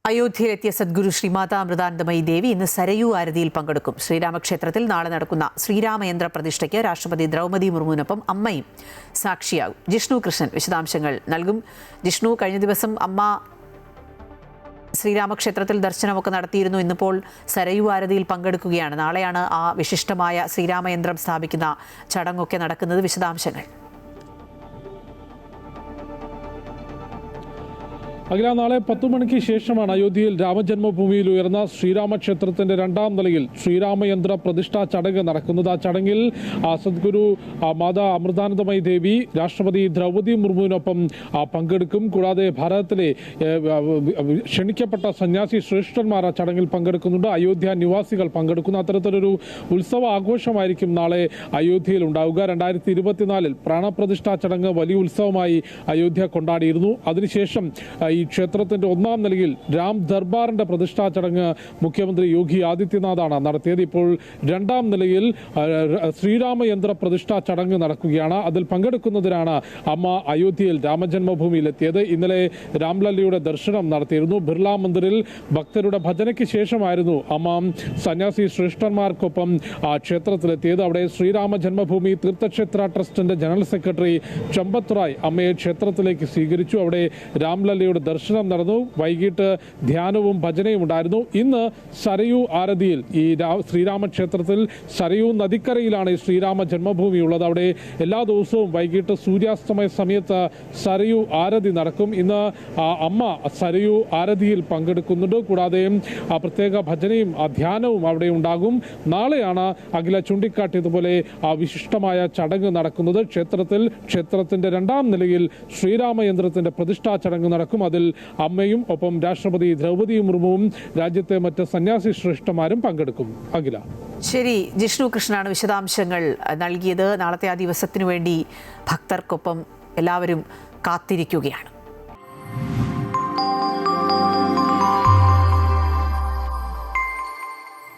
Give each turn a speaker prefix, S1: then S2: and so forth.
S1: അയോധ്യയിലെത്തിയ സദ്ഗുരു ശ്രീമാതാ അമൃതാനന്ദമയി ദേവി ഇന്ന് സരയൂ ആരതിയിൽ പങ്കെടുക്കും. ശ്രീരാമക്ഷേത്രത്തിൽ നാളെ നടക്കുന്ന ശ്രീരാമയന്ത്ര പ്രതിഷ്ഠയ്ക്ക് രാഷ്ട്രപതി ദ്രൗപദി മുർമുവിനൊപ്പം അമ്മയും സാക്ഷിയാകും. ജിഷ്ണു കൃഷ്ണൻ വിശദാംശങ്ങൾ നൽകും. ജിഷ്ണു, കഴിഞ്ഞ ദിവസം അമ്മ ശ്രീരാമക്ഷേത്രത്തിൽ ദർശനമൊക്കെ നടത്തിയിരുന്നു. ഇന്നിപ്പോൾ സരയൂ ആരതിയിൽ പങ്കെടുക്കുകയാണ്. നാളെയാണ് ആ വിശിഷ്ടമായ ശ്രീരാമയന്ത്രം സ്ഥാപിക്കുന്ന ചടങ്ങൊക്കെ നടക്കുന്നത്. വിശദാംശങ്ങൾ.
S2: അഖില, നാളെ 10 മണിക്ക് ശേഷമാണ് അയോധ്യയിൽ രാമജന്മഭൂമിയിൽ ഉയർന്ന ശ്രീരാമക്ഷേത്രത്തിന്റെ 2ാം നിലയിൽ ശ്രീരാമയന്ത്ര പ്രതിഷ്ഠാ ചടങ്ങ് നടക്കുന്നത്. ആ ചടങ്ങിൽ സദ്ഗുരു മാതാ അമൃതാനന്ദമയി ദേവി രാഷ്ട്രപതി ദ്രൗപദി മുർമുവിനൊപ്പം പങ്കെടുക്കും. കൂടാതെ ഭാരതത്തിലെ ക്ഷണിക്കപ്പെട്ട സന്യാസി ശ്രേഷ്ഠന്മാർ ആ ചടങ്ങിൽ പങ്കെടുക്കുന്നുണ്ട്. അയോധ്യ നിവാസികൾ പങ്കെടുക്കുന്ന അത്തരത്തിലൊരു ഉത്സവ ആഘോഷമായിരിക്കും നാളെ അയോധ്യയിൽ ഉണ്ടാവുക. 2024 പ്രാണപ്രതിഷ്ഠാ ചടങ്ങ് വലിയ ഉത്സവമായി അയോധ്യ കൊണ്ടാടിയിരുന്നു. അതിനുശേഷം ഈ ക്ഷേത്രത്തിന്റെ 1ാം നിലയിൽ രാം ദർബാറിന്റെ പ്രതിഷ്ഠാ ചടങ്ങ് മുഖ്യമന്ത്രി യോഗി ആദിത്യനാഥാണ് നടത്തിയത്. ഇപ്പോൾ 2ാം നിലയിൽ ശ്രീരാമയന്ത്ര പ്രതിഷ്ഠാ ചടങ്ങ് നടക്കുകയാണ്. അതിൽ പങ്കെടുക്കുന്നതിനാണ് അമ്മ അയോധ്യയിൽ രാമജന്മഭൂമിയിലെത്തിയത്. ഇന്നലെ രാംലല്ലയുടെ ദർശനം നടത്തിയിരുന്നു. ബിർള മന്ദിറിൽ ഭക്തരുടെ ഭജനയ്ക്ക് ശേഷമായിരുന്നു അമ്മ സന്യാസി ശ്രേഷ്ഠന്മാർക്കൊപ്പം ക്ഷേത്രത്തിലെത്തിയത്. അവിടെ ശ്രീരാമ ജന്മഭൂമി തീർത്ഥക്ഷേത്ര ട്രസ്റ്റിന്റെ ജനറൽ സെക്രട്ടറി ചമ്പത് റായ് അമ്മയെ ക്ഷേത്രത്തിലേക്ക് സ്വീകരിച്ചു. അവിടെ രാംലല്ലയുടെ ദർശനം നടന്നു. വൈകിട്ട് ധ്യാനവും ഭജനയും ഉണ്ടായിരുന്നു. ഇന്ന് സരയൂ ആരതിയിൽ ഈ ശ്രീരാമക്ഷേത്രത്തിൽ സരയൂ നദിക്കരയിലാണ് ഈ ശ്രീരാമ ജന്മഭൂമി ഉള്ളത്. അവിടെ എല്ലാ ദിവസവും വൈകിട്ട് സൂര്യാസ്തമയ സമയത്ത് സരയൂ ആരതി നടക്കും. ഇന്ന് അമ്മ സരയൂ ആരതിയിൽ പങ്കെടുക്കുന്നുണ്ട്. കൂടാതെ പ്രത്യേക ഭജനയും ധ്യാനവും അവിടെ ഉണ്ടാകും. നാളെയാണ് അഖില ചൂണ്ടിക്കാട്ടിയതുപോലെ വിശിഷ്ടമായ ചടങ്ങ് നടക്കുന്നത്. ക്ഷേത്രത്തിന്റെ 2ാം നിലയിൽ ശ്രീരാമയന്ത്രത്തിന്റെ പ്രതിഷ്ഠാ ചടങ്ങ് നടക്കും. അതിൽ അമ്മയും ഒപ്പം രാഷ്ട്രപതി ദ്രൗപദി മുർമുവും രാജ്യത്തെ മറ്റ് സന്യാസി ശ്രേഷ്ഠന്മാരും പങ്കെടുക്കും. അഖില.
S1: ശരി, ജിഷ്ണു കൃഷ്ണനാണ് വിശദാംശങ്ങൾ നൽകിയത്. നാളത്തെ ആ ദിവസത്തിനു വേണ്ടി ഭക്തർക്കൊപ്പം എല്ലാവരും കാത്തിരിക്കുകയാണ്.